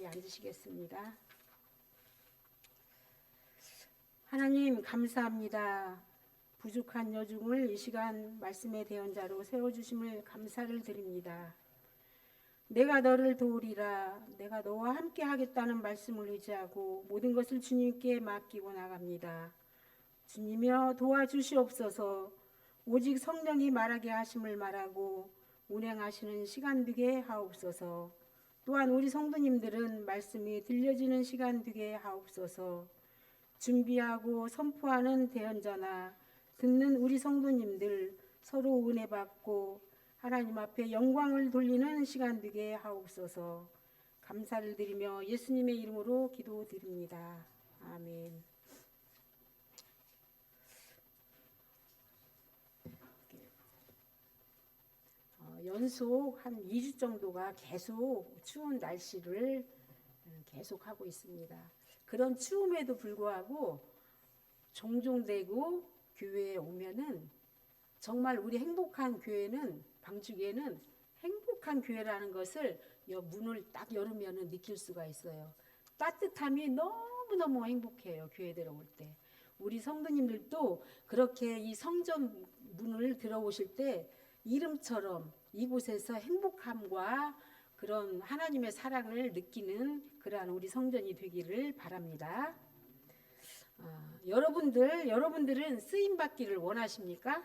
앉으시겠습니다. 하나님 감사합니다. 부족한 여중을 이 시간 말씀의 대언자로 세워주심을 감사를 드립니다. 내가 너를 도우리라. 내가 너와 함께 하겠다는 말씀을 의지하고 모든 것을 주님께 맡기고 나갑니다. 주님이여 도와주시옵소서. 오직 성령이 말하게 하심을 말하고 운행하시는 시간 되게 하옵소서. 또한 우리 성도님들은 말씀이 들려지는 시간 되게 하옵소서. 준비하고 선포하는 대언자나 듣는 우리 성도님들 서로 은혜 받고 하나님 앞에 영광을 돌리는 시간 되게 하옵소서. 감사를 드리며 예수님의 이름으로 기도드립니다. 아멘. 연속 한 2주 정도가 계속 추운 날씨를 계속하고 있습니다. 그런 추움에도 불구하고 종종 되고 교회에 오면은 정말 우리 행복한 교회는 방주교회는 행복한 교회라는 것을 문을 딱 열으면은 느낄 수가 있어요. 따뜻함이 너무너무 행복해요. 교회 들어올 때. 우리 성도님들도 그렇게 이 성전 문을 들어오실 때 이름처럼 이곳에서 행복함과 그런 하나님의 사랑을 느끼는 그러한 우리 성전이 되기를 바랍니다. 여러분들은 쓰임 받기를 원하십니까?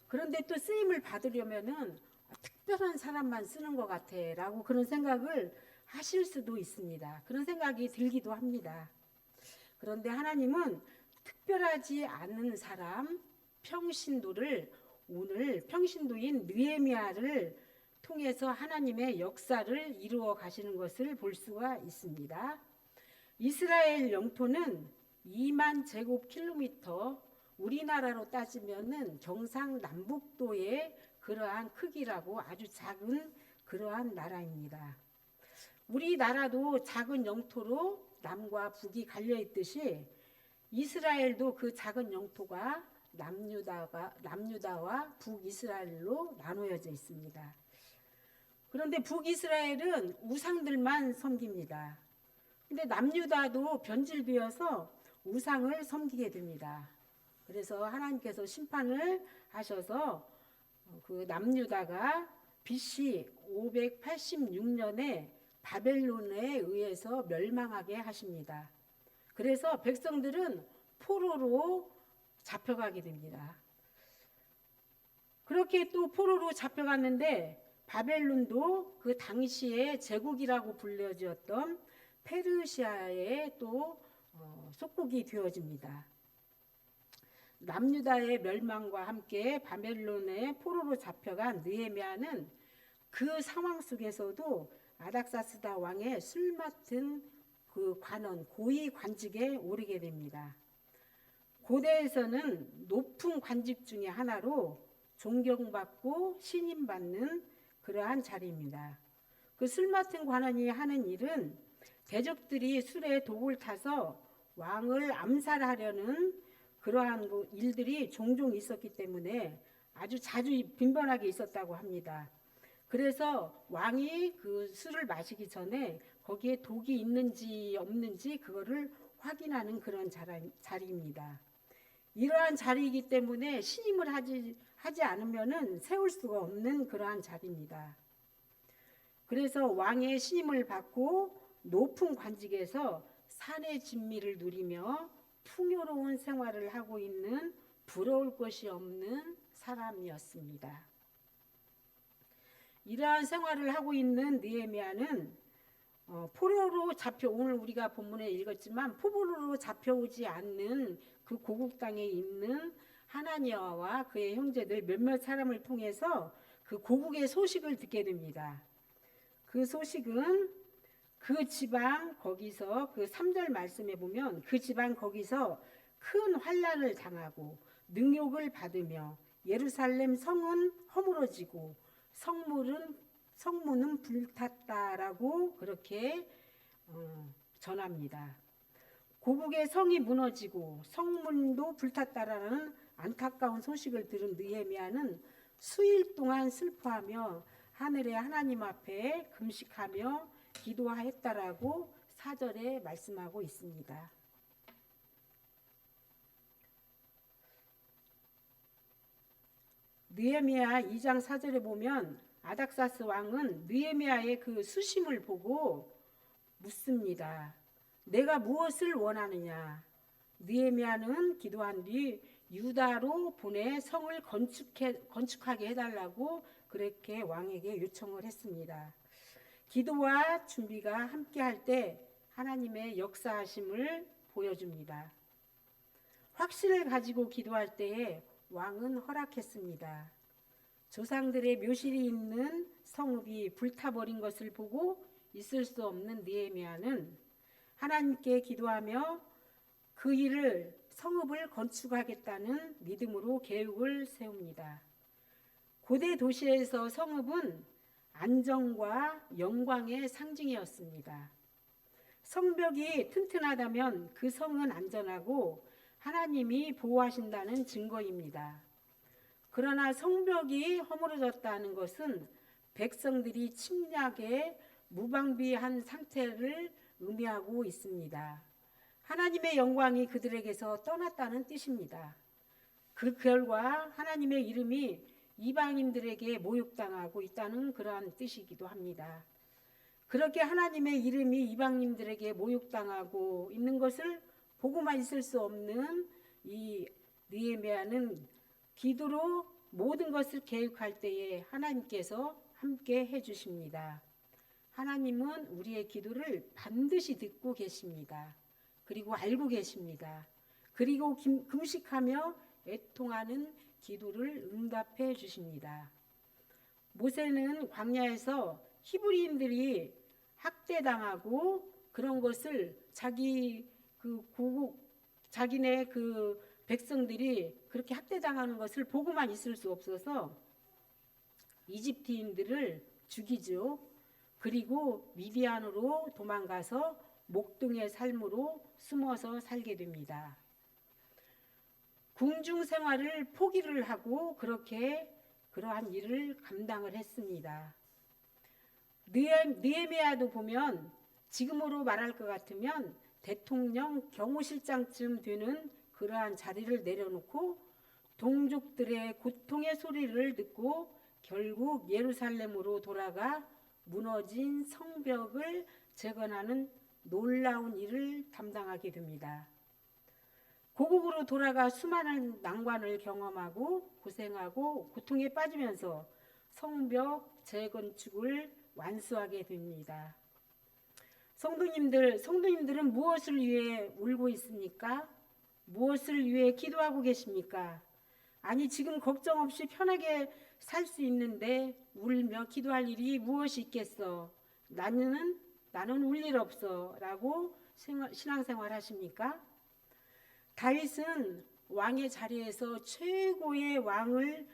그런데 또 쓰임을 받으려면은 특별한 사람만 쓰는 것 같아라고 그런 생각을 하실 수도 있습니다. 그런 생각이 들기도 합니다. 그런데 하나님은 특별하지 않은 사람 평신도를 오늘 평신도인 느헤미야를 통해서 하나님의 역사를 이루어 가시는 것을 볼 수가 있습니다. 이스라엘 영토는 2만 제곱킬로미터, 우리나라로 따지면은 경상남북도의 그러한 크기라고 아주 작은 그러한 나라입니다. 우리나라도 작은 영토로 남과 북이 갈려 있듯이 이스라엘도 그 작은 영토가 남유다와 북이스라엘로 나누어져 있습니다. 그런데 북이스라엘은 우상들만 섬깁니다. 근데 남유다도 변질되어서 우상을 섬기게 됩니다. 그래서 하나님께서 심판을 하셔서 그 남유다가 BC 586년에 바벨론에 의해서 멸망하게 하십니다. 그래서 백성들은 포로로 잡혀가게 됩니다. 그렇게 또 포로로 잡혀갔는데 바벨론도 그 당시에 제국이라고 불려졌던 페르시아의 또 속국이 되어집니다. 남유다의 멸망과 함께 바벨론의 포로로 잡혀간 느헤미야는 그 상황 속에서도 아닥사스다 왕의 술 맡은 그 관원 고위 관직에 오르게 됩니다. 고대에서는 높은 관직 중에 하나로 존경받고 신임받는 그러한 자리입니다. 그 술 맡은 관원이 하는 일은 대적들이 술에 독을 타서 왕을 암살하려는 그러한 일들이 종종 있었기 때문에 아주 자주 빈번하게 있었다고 합니다. 그래서 왕이 그 술을 마시기 전에 거기에 독이 있는지 없는지 그거를 확인하는 그런 자리입니다. 이러한 자리이기 때문에 신임을 하지 않으면은 세울 수가 없는 그러한 자리입니다. 그래서 왕의 신임을 받고 높은 관직에서 산의 진미를 누리며 풍요로운 생활을 하고 있는 부러울 것이 없는 사람이었습니다. 이러한 생활을 하고 있는 느헤미야는 포로로 오늘 우리가 본문에 읽었지만 포로로 잡혀오지 않는 그 고국 땅에 있는 하나니아와 그의 형제들 몇몇 사람을 통해서 그 고국의 소식을 듣게 됩니다. 그 소식은 그 지방 거기서 그 3절 말씀에 보면 그 지방 거기서 큰 환난을 당하고 능욕을 받으며 예루살렘 성은 허물어지고 성문은 불탔다라고 그렇게 전합니다. 고국의 성이 무너지고 성문도 불탔다라는 안타까운 소식을 들은 느헤미야는 수일 동안 슬퍼하며 하늘의 하나님 앞에 금식하며 기도하였다라고 4절에 말씀하고 있습니다. 느헤미야 2장 4절에 보면 아닥사스 왕은 느헤미야의 그 수심을 보고 묻습니다. 내가 무엇을 원하느냐? 느헤미야는 기도한 뒤 유다로 보내 성을 건축하게 해달라고 그렇게 왕에게 요청을 했습니다. 기도와 준비가 함께할 때 하나님의 역사하심을 보여줍니다. 확신을 가지고 기도할 때에 왕은 허락했습니다. 조상들의 묘실이 있는 성읍이 불타버린 것을 보고 있을 수 없는 느헤미야는 하나님께 기도하며 그 일을 성읍을 건축하겠다는 믿음으로 계획을 세웁니다. 고대 도시에서 성읍은 안정과 영광의 상징이었습니다. 성벽이 튼튼하다면 그 성은 안전하고 하나님이 보호하신다는 증거입니다. 그러나 성벽이 허물어졌다는 것은 백성들이 침략에 무방비한 상태를 의미하고 있습니다. 하나님의 영광이 그들에게서 떠났다는 뜻입니다. 그 결과 하나님의 이름이 이방인들에게 모욕당하고 있다는 그러한 뜻이기도 합니다. 그렇게 하나님의 이름이 이방인들에게 모욕당하고 있는 것을 보고만 있을 수 없는 이 느헤미야는 기도로 모든 것을 계획할 때에 하나님께서 함께 해주십니다. 하나님은 우리의 기도를 반드시 듣고 계십니다. 그리고 알고 계십니다. 그리고 금식하며 애통하는 기도를 응답해 주십니다. 모세는 광야에서 히브리인들이 학대당하고 그런 것을 자기네 그 백성들이 그렇게 학대당하는 것을 보고만 있을 수 없어서 이집트인들을 죽이죠. 그리고 미디안으로 도망가서 목동의 삶으로 숨어서 살게 됩니다. 궁중 생활을 포기를 하고 그렇게 그러한 일을 감당을 했습니다. 느헤미야도 보면 지금으로 말할 것 같으면 대통령 경호실장쯤 되는 그러한 자리를 내려놓고 동족들의 고통의 소리를 듣고 결국 예루살렘으로 돌아가 무너진 성벽을 재건하는 놀라운 일을 담당하게 됩니다. 고국으로 돌아가 수많은 난관을 경험하고 고생하고 고통에 빠지면서 성벽 재건축을 완수하게 됩니다. 성도님들은 무엇을 위해 울고 있습니까? 무엇을 위해 기도하고 계십니까? 아니 지금 걱정 없이 편하게 살 수 있는데 울며 기도할 일이 무엇이 있겠어? 나는 울 일 없어 라고 신앙생활 하십니까? 다윗은 왕의 자리에서 최고의 왕권을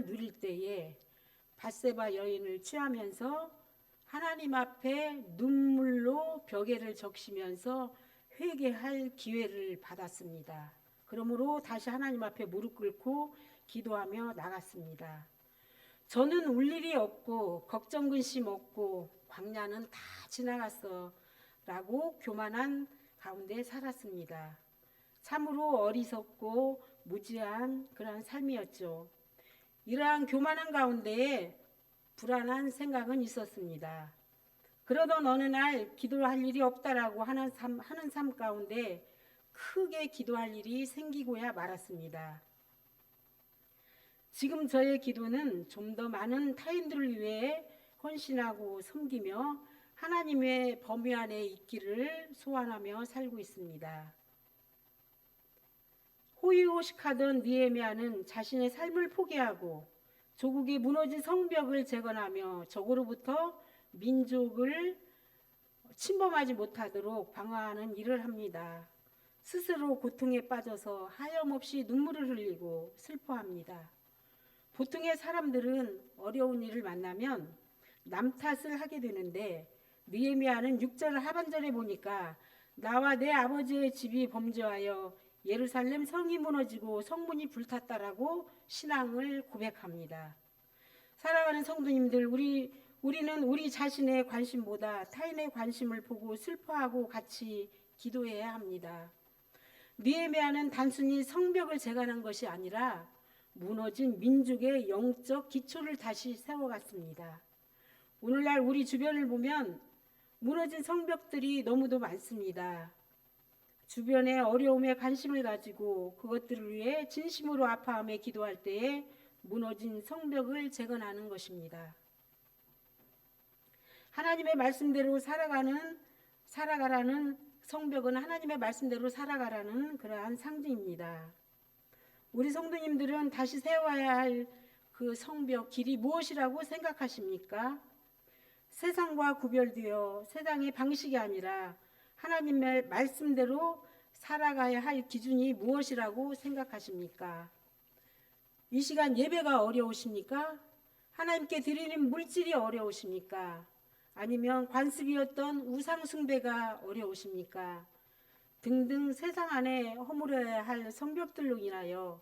누릴 때에 밧세바 여인을 취하면서 하나님 앞에 눈물로 벽에를 적시면서 회개할 기회를 받았습니다. 그러므로 다시 하나님 앞에 무릎 꿇고 기도하며 나갔습니다. 저는 울 일이 없고 걱정 근심 없고 광야는 다 지나갔어 라고 교만한 가운데 살았습니다. 참으로 어리석고 무지한 그러한 삶이었죠. 이러한 교만한 가운데에 불안한 생각은 있었습니다. 그러던 어느 날 기도할 일이 없다라고 하는 삶 가운데 크게 기도할 일이 생기고야 말았습니다. 지금 저의 기도는 좀 더 많은 타인들을 위해 헌신하고 섬기며 하나님의 범위 안에 있기를 소원하며 살고 있습니다. 호의호식하던 느헤미야는 자신의 삶을 포기하고 조국의 무너진 성벽을 재건하며 적으로부터 민족을 침범하지 못하도록 방어하는 일을 합니다. 스스로 고통에 빠져서 하염없이 눈물을 흘리고 슬퍼합니다. 보통의 사람들은 어려운 일을 만나면 남 탓을 하게 되는데 느헤미야는 6절 하반절에 보니까 나와 내 아버지의 집이 범죄하여 예루살렘 성이 무너지고 성문이 불탔다라고 신앙을 고백합니다. 사랑하는 성도님들, 우리는 우리 자신의 관심보다 타인의 관심을 보고 슬퍼하고 같이 기도해야 합니다. 느헤미야는 단순히 성벽을 재건한 것이 아니라 무너진 민족의 영적 기초를 다시 세워갔습니다. 오늘날 우리 주변을 보면 무너진 성벽들이 너무도 많습니다. 주변의 어려움에 관심을 가지고 그것들을 위해 진심으로 아파하며 기도할 때에 무너진 성벽을 재건하는 것입니다. 하나님의 말씀대로 살아가라는 성벽은 하나님의 말씀대로 살아가라는 그러한 상징입니다. 우리 성도님들은 다시 세워야 할 그 성벽 길이 무엇이라고 생각하십니까? 세상과 구별되어 세상의 방식이 아니라 하나님의 말씀대로 살아가야 할 기준이 무엇이라고 생각하십니까? 이 시간 예배가 어려우십니까? 하나님께 드리는 물질이 어려우십니까? 아니면 관습이었던 우상 숭배가 어려우십니까? 등등 세상 안에 허물어야 할 성벽들로 인하여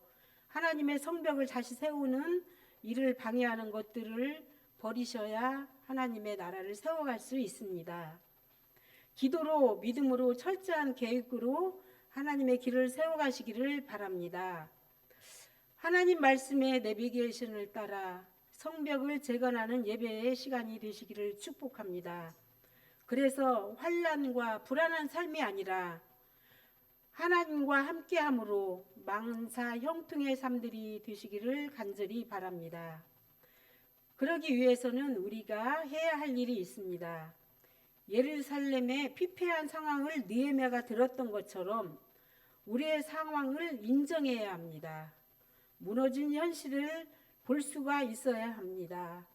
하나님의 성벽을 다시 세우는 일을 방해하는 것들을 버리셔야 하나님의 나라를 세워갈 수 있습니다. 기도로 믿음으로 철저한 계획으로 하나님의 길을 세워가시기를 바랍니다. 하나님 말씀의 내비게이션을 따라 성벽을 재건하는 예배의 시간이 되시기를 축복합니다. 그래서 환난과 불안한 삶이 아니라 하나님과 함께함으로 망사 형통의 삶들이 되시기를 간절히 바랍니다. 그러기 위해서는 우리가 해야 할 일이 있습니다. 예루살렘의 피폐한 상황을 느헤미야가 들었던 것처럼 우리의 상황을 인정해야 합니다. 무너진 현실을 볼 수가 있어야 합니다.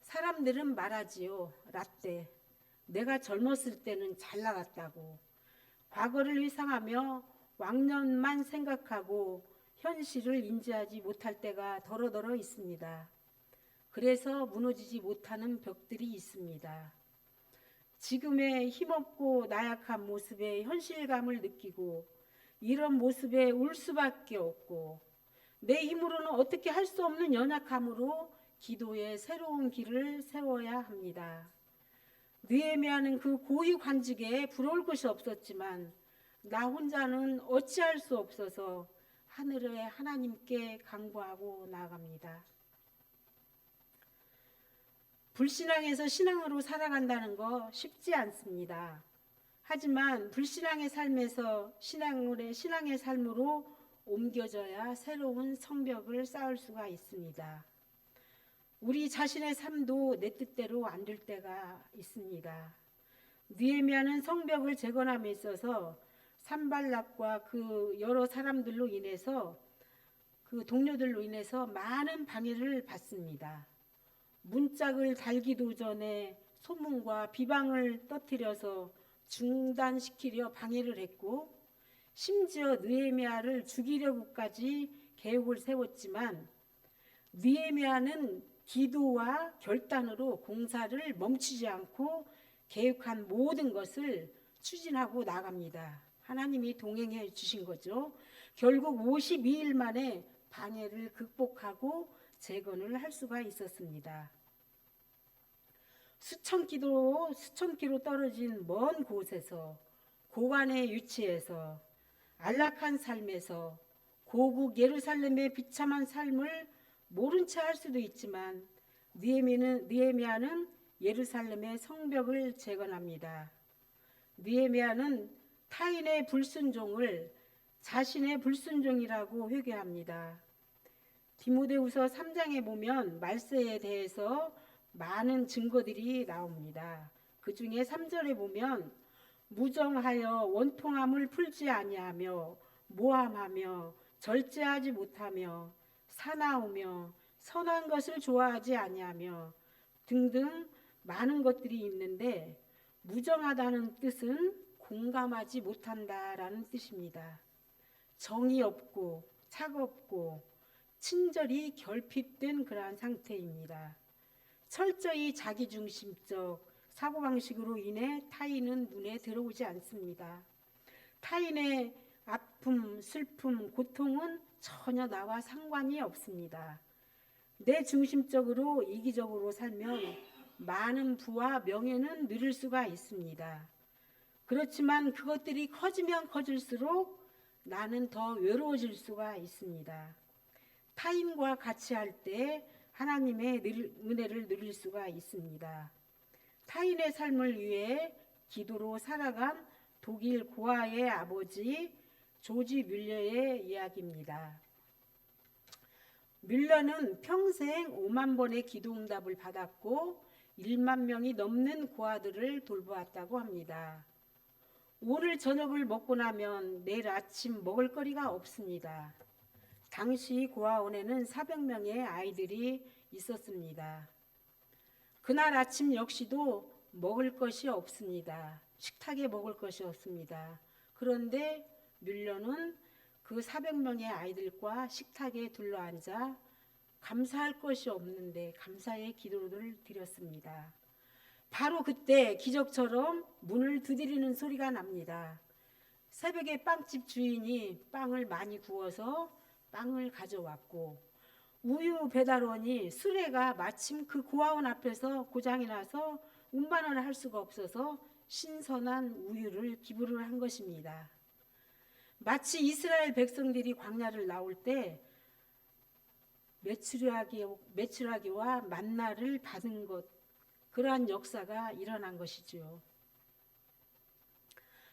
사람들은 말하지요. 라떼. 내가 젊었을 때는 잘 나갔다고. 과거를 회상하며 왕년만 생각하고 현실을 인지하지 못할 때가 더러더러 있습니다. 그래서 무너지지 못하는 벽들이 있습니다. 지금의 힘없고 나약한 모습에 현실감을 느끼고 이런 모습에 울 수밖에 없고 내 힘으로는 어떻게 할 수 없는 연약함으로 기도의 새로운 길을 세워야 합니다. 느헤미야는 그 고위 관직에 부러울 것이 없었지만 나 혼자는 어찌할 수 없어서 하늘의 하나님께 간구하고 나아갑니다. 불신앙에서 신앙으로 살아간다는 거 쉽지 않습니다. 하지만 불신앙의 삶에서 신앙의 삶으로 옮겨져야 새로운 성벽을 쌓을 수가 있습니다. 우리 자신의 삶도 내 뜻대로 안 될 때가 있습니다. 느헤미야는 성벽을 재건함에 있어서 산발락과 그 여러 사람들로 인해서 그 동료들로 인해서 많은 방해를 받습니다. 문짝을 달기도 전에 소문과 비방을 터뜨려서 중단시키려 방해를 했고 심지어 느헤미야를 죽이려고까지 계획을 세웠지만 느헤미야는 기도와 결단으로 공사를 멈추지 않고 계획한 모든 것을 추진하고 나갑니다. 하나님이 동행해 주신 거죠. 결국 52일 만에 방해를 극복하고 재건을 할 수가 있었습니다. 수천 킬로 떨어진 먼 곳에서 고관에 위치해서 안락한 삶에서 고국 예루살렘의 비참한 삶을 모른 채 할 수도 있지만 느헤미야는 예루살렘의 성벽을 재건합니다. 느헤미야는 타인의 불순종을 자신의 불순종이라고 회개합니다. 디모데후서 3장에 보면 말세에 대해서 많은 증거들이 나옵니다. 그 중에 3절에 보면 무정하여 원통함을 풀지 아니하며 모함하며 절제하지 못하며 사나우며 선한 것을 좋아하지 아니하며 등등 많은 것들이 있는데 무정하다는 뜻은 공감하지 못한다라는 뜻입니다. 정이 없고 차갑고 친절이 결핍된 그러한 상태입니다. 철저히 자기중심적 사고방식으로 인해 타인은 눈에 들어오지 않습니다. 타인의 아픔, 슬픔, 고통은 전혀 나와 상관이 없습니다. 내 중심적으로 이기적으로 살면 많은 부와 명예는 누릴 수가 있습니다. 그렇지만 그것들이 커지면 커질수록 나는 더 외로워질 수가 있습니다. 타인과 같이 할 때 하나님의 은혜를 누릴 수가 있습니다. 타인의 삶을 위해 기도로 살아간 독일 고아의 아버지 조지 뮬러의 이야기입니다. 뮬러는 평생 5만 번의 기도응답을 받았고 1만 명이 넘는 고아들을 돌보았다고 합니다. 오늘 저녁을 먹고 나면 내일 아침 먹을 거리가 없습니다. 당시 고아원에는 400명의 아이들이 있었습니다. 그날 아침 역시도 먹을 것이 없습니다. 식탁에 먹을 것이 없습니다. 그런데 뮬러는 그 400명의 아이들과 식탁에 둘러앉아 감사할 것이 없는데 감사의 기도를 드렸습니다. 바로 그때 기적처럼 문을 두드리는 소리가 납니다. 새벽에 빵집 주인이 빵을 많이 구워서 빵을 가져왔고 우유 배달원이 수레가 마침 그 고아원 앞에서 고장이 나서 운반을 할 수가 없어서 신선한 우유를 기부를 한 것입니다. 마치 이스라엘 백성들이 광야를 나올 때 메추라기와 만나를 받은 것, 그러한 역사가 일어난 것이죠.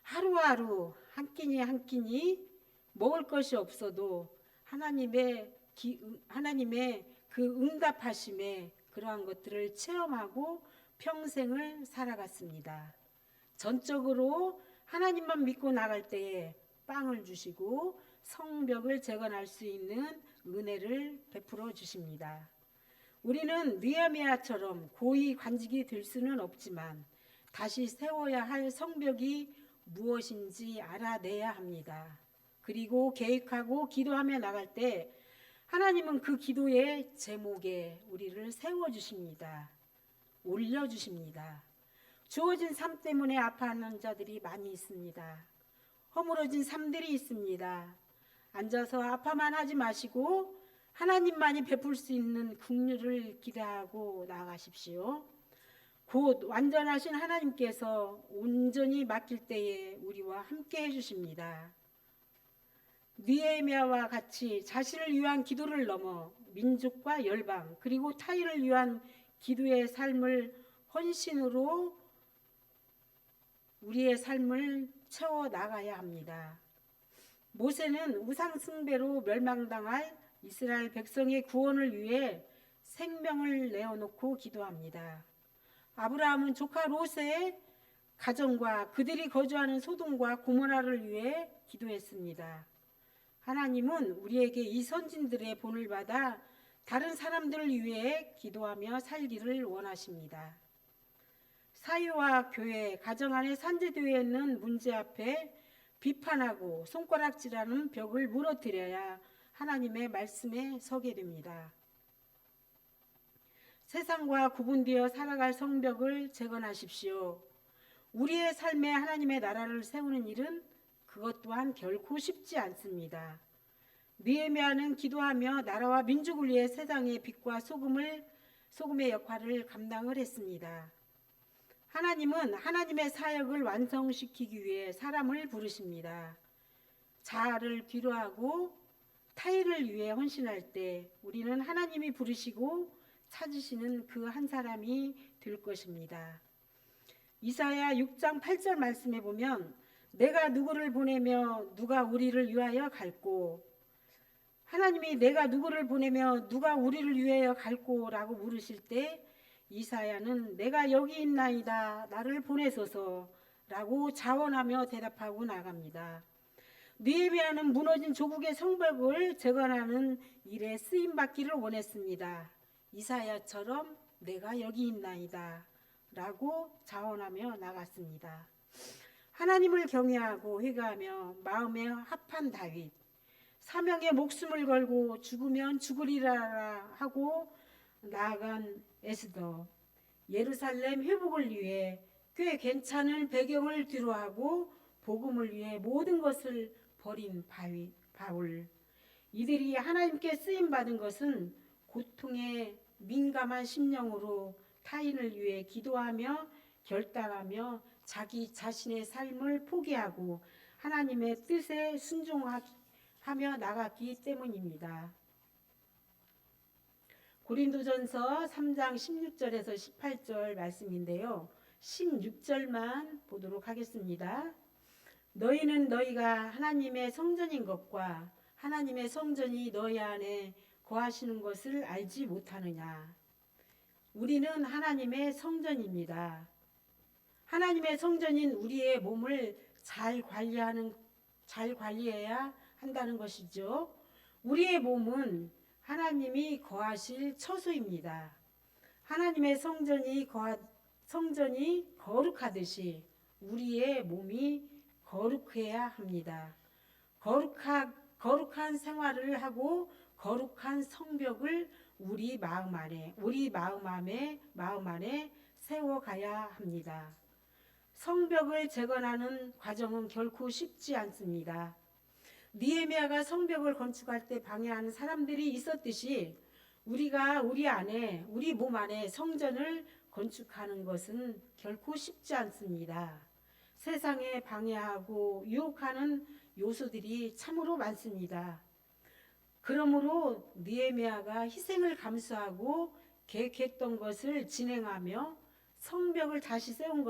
하루하루 한 끼니 한 끼니 먹을 것이 없어도 하나님의 그 응답하심에 그러한 것들을 체험하고 평생을 살아갔습니다. 전적으로 하나님만 믿고 나갈 때에 빵을 주시고 성벽을 재건할 수 있는 은혜를 베풀어 주십니다. 우리는 느헤미야처럼 고위 관직이 될 수는 없지만 다시 세워야 할 성벽이 무엇인지 알아내야 합니다. 그리고 계획하고 기도하며 나갈 때 하나님은 그 기도의 제목에 우리를 세워주십니다. 올려주십니다. 주어진 삶 때문에 아파하는 자들이 많이 있습니다. 허물어진 삶들이 있습니다. 앉아서 아파만 하지 마시고 하나님만이 베풀 수 있는 긍휼을 기대하고 나아가십시오. 곧 완전하신 하나님께서 온전히 맡길 때에 우리와 함께 해주십니다. 느헤미야와 같이 자신을 위한 기도를 넘어 민족과 열방 그리고 타인을 위한 기도의 삶을 헌신으로 우리의 삶을 채워 나가야 합니다. 모세는 우상 숭배로 멸망당할 이스라엘 백성의 구원을 위해 생명을 내어놓고 기도합니다. 아브라함은 조카 롯의 가정과 그들이 거주하는 소돔과 고모라를 위해 기도했습니다. 하나님은 우리에게 이 선진들의 본을 받아 다른 사람들을 위해 기도하며 살기를 원하십니다. 사회와 교회, 가정 안에 산재되어 있는 문제 앞에 비판하고 손가락질하는 벽을 무너뜨려야 하나님의 말씀에 서게 됩니다. 세상과 구분되어 살아갈 성벽을 재건하십시오. 우리의 삶에 하나님의 나라를 세우는 일은 그것 또한 결코 쉽지 않습니다. 느헤미야는 기도하며 나라와 민족을 위해 세상의 빛과 소금의 역할을 감당을 했습니다. 하나님은 하나님의 사역을 완성시키기 위해 사람을 부르십니다. 자아를 뒤로하고 타인을 위해 헌신할 때 우리는 하나님이 부르시고 찾으시는 그 한 사람이 될 것입니다. 이사야 6장 8절 말씀에 보면 내가 누구를 보내며 누가 우리를 위하여 갈꼬, 하나님이 내가 누구를 보내며 누가 우리를 위하여 갈꼬라고 물으실 때 이사야는 내가 여기 있나이다 나를 보내소서라고 자원하며 대답하고 나갑니다. 느헤미야는 무너진 조국의 성벽을 재건하는 일에 쓰임받기를 원했습니다. 이사야처럼 내가 여기 있나이다 라고 자원하며 나갔습니다. 하나님을 경외하고 회개하며 마음에 합한 다윗, 사명에 목숨을 걸고 죽으면 죽으리라 하고 나아간 에스더, 예루살렘 회복을 위해 꽤 괜찮은 배경을 뒤로하고 복음을 위해 모든 것을 버린 바울, 이들이 하나님께 쓰임받은 것은 고통에 민감한 심령으로 타인을 위해 기도하며 결단하며 자기 자신의 삶을 포기하고 하나님의 뜻에 순종하며 나갔기 때문입니다. 고린도전서 3장 16절에서 18절 말씀인데요. 16절만 보도록 하겠습니다. 너희는 너희가 하나님의 성전인 것과 하나님의 성전이 너희 안에 거하시는 것을 알지 못하느냐. 우리는 하나님의 성전입니다. 하나님의 성전인 우리의 몸을 잘 관리해야 한다는 것이죠. 우리의 몸은 하나님이 거하실 처소입니다. 하나님의 성전이 거룩하듯이 우리의 몸이 거룩해야 합니다. 거룩한 생활을 하고 거룩한 성벽을 우리 마음 안에 세워가야 합니다. 성벽을 재건하는 과정은 결코 쉽지 않습니다. 느헤미야가 성벽을 건축할 때 방해하는 사람들이 있었듯이 우리가 우리 몸 안에 성전을 건축하는 것은 결코 쉽지 않습니다. 세상에 방해하고 유혹하는 요소들이 참으로 많습니다. 그러므로 느헤미야가 희생을 감수하고 계획했던 것을 진행하며 성벽을 다시 세운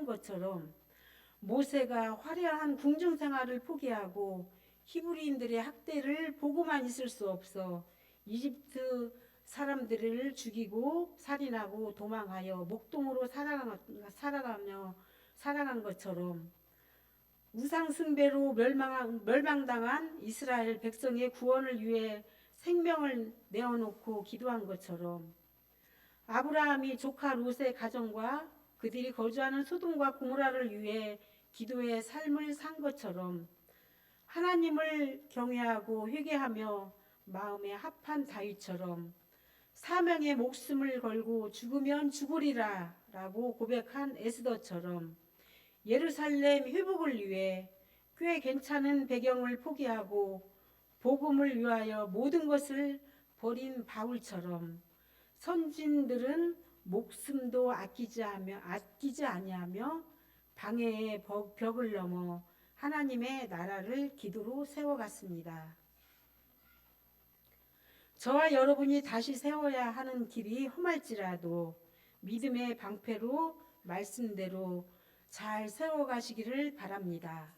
것처럼 모세가 화려한 궁중 생활을 포기하고 히브리인들의 학대를 보고만 있을 수 없어 이집트 사람들을 죽이고 살인하고 도망하여 목동으로 살아간 것처럼 우상 숭배로 멸망당한 이스라엘 백성의 구원을 위해 생명을 내어놓고 기도한 것처럼 아브라함이 조카 롯의 가정과 그들이 거주하는 소돔과 고모라를 위해 기도의 삶을 산 것처럼 하나님을 경외하고 회개하며 마음에 합한 다윗처럼 사명의 목숨을 걸고 죽으면 죽으리라 라고 고백한 에스더처럼 예루살렘 회복을 위해 꽤 괜찮은 배경을 포기하고 복음을 위하여 모든 것을 버린 바울처럼 선진들은 목숨도 아끼지 아니하며 방해의 벽을 넘어 하나님의 나라를 기도로 세워갔습니다. 저와 여러분이 다시 세워야 하는 길이 험할지라도 믿음의 방패로 말씀대로 잘 세워가시기를 바랍니다.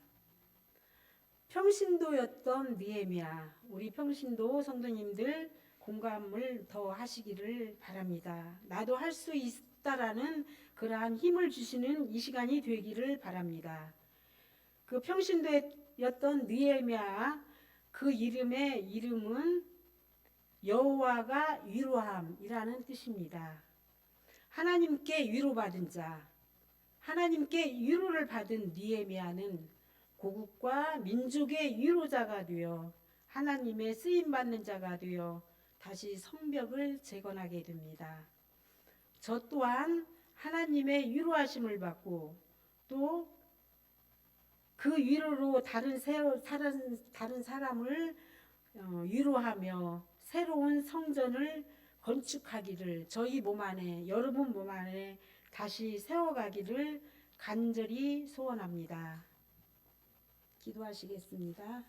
평신도였던 느헤미야, 우리 평신도 성도님들 공감을 더 하시기를 바랍니다. 나도 할 수 있다라는 그러한 힘을 주시는 이 시간이 되기를 바랍니다. 그 평신도였던 느헤미야, 그 이름은 여호와가 위로함이라는 뜻입니다. 하나님께 위로받은 자, 하나님께 위로를 받은 느헤미야는 고국과 민족의 위로자가 되어 하나님의 쓰임받는 자가 되어 다시 성벽을 재건하게 됩니다. 저 또한 하나님의 위로하심을 받고 또 그 위로로 다른 사람을 위로하며 새로운 성전을 건축하기를 저희 몸 안에 여러분 몸 안에 다시 세워가기를 간절히 소원합니다. 기도하시겠습니다.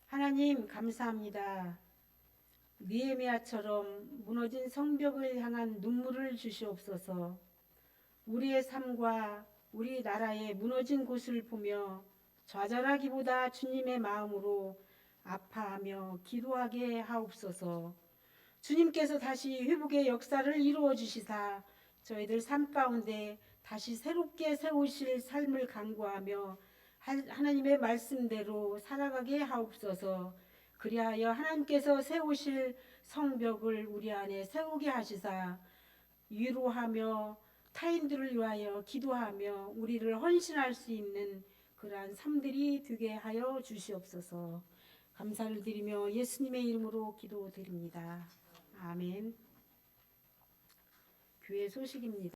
하나님 감사합니다. 느헤미야처럼 무너진 성벽을 향한 눈물을 주시옵소서. 우리의 삶과 우리 나라의 무너진 곳을 보며 좌절하기보다 주님의 마음으로 아파하며 기도하게 하옵소서. 주님께서 다시 회복의 역사를 이루어 주시사 저희들 삶 가운데 다시 새롭게 세우실 삶을 간구하며 하나님의 말씀대로 살아가게 하옵소서. 그리하여 하나님께서 세우실 성벽을 우리 안에 세우게 하시사 위로하며 타인들을 위하여 기도하며 우리를 헌신할 수 있는 그러한 삶들이 되게 하여 주시옵소서. 감사를 드리며 예수님의 이름으로 기도드립니다. 아멘. 교회 소식입니다.